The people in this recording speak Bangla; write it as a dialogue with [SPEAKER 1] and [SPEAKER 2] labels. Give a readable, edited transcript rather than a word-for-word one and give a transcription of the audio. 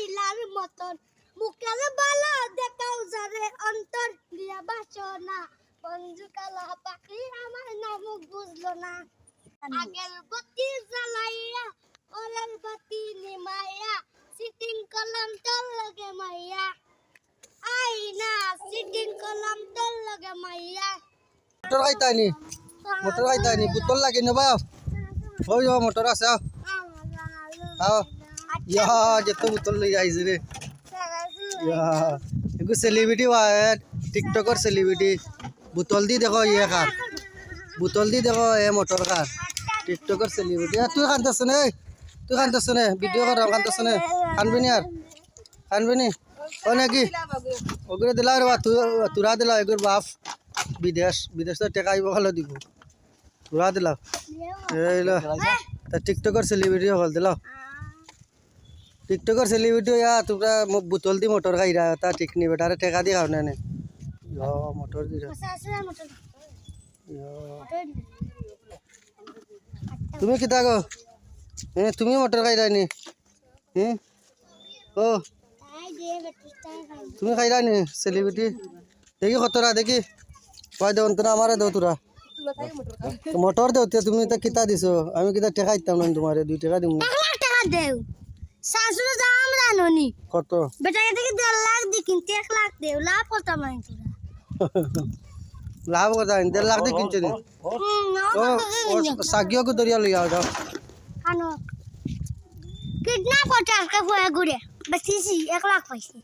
[SPEAKER 1] লাইলার মতন মুখের ভালো দেখাও যারে অন্তর দিয়া বাসনা বন্ধু কালা পাখি আমার নাম বুঝলো না আগের বাতি জ্বালাইয়া ওরের বাতি নিমাইয়া সিটিং কলম তোর লগে মাইয়া আইনা সিটিং কলম তোর লগে মাইয়া
[SPEAKER 2] মোটর খাইতানি বোতল লাগে না বাপ ওই মোটর আছে আও ইয়া যেত বোতল লই আইছে রে ইয়া এগু সেলিব্রিটি টিকটকৰ সেলিব্রিটি বোতল দি দেখো ইয়ে কার বোতল দি দেখো এ মোটর কার টিকটকৰ সেলিব্রিটি তুই কান্দছ নে তুই কান্দছ নে ভিডিও কর কান্দছ নে কানবি নি ও নাকি ওগুলো দিলা রে তুরা দিলা এগুর বাপ বিদেশ তো টেকা আইব ভালো দিব তুরা দিলা এইলো তা টিকটকৰ সেলিব্রিটি হল দিলা টিকটকৰ সেলিব্রিটি তোমরা বোতল দি মোটর খাইরা তা ঠিক নি বেটারে টেকা দি খাও না মোটর দি তুমি কিতা গো তুমি মোটর খাইরা নি ও তুমি খাইরা নি সেলিব্রিটি দেখি কতরা দেখি কয় দেও তোরা আমারে দেও তোরা মোটর দেও তুমি তো কিতা দিছো আমি কিতা টেকা দিতাম না তোমারে 2 টাকা দিমু
[SPEAKER 1] 1 লাখ টাকা দেও শাশুড়ি দাম জানোনি
[SPEAKER 2] কত
[SPEAKER 1] বেটাকে দেখি 1.5 লাখ দি কিনতে 1 লাখ দেও লাভ করতাম না তোরা
[SPEAKER 2] লাভ কথা 1.5 লাখ দি কিনতে নি ও সাগিও কো দরিয়া লই আও যাও
[SPEAKER 1] আনো কিডন্যাপ করতে আজকে ফুয়া ঘুরে বেশি 1 লাখ পাইছি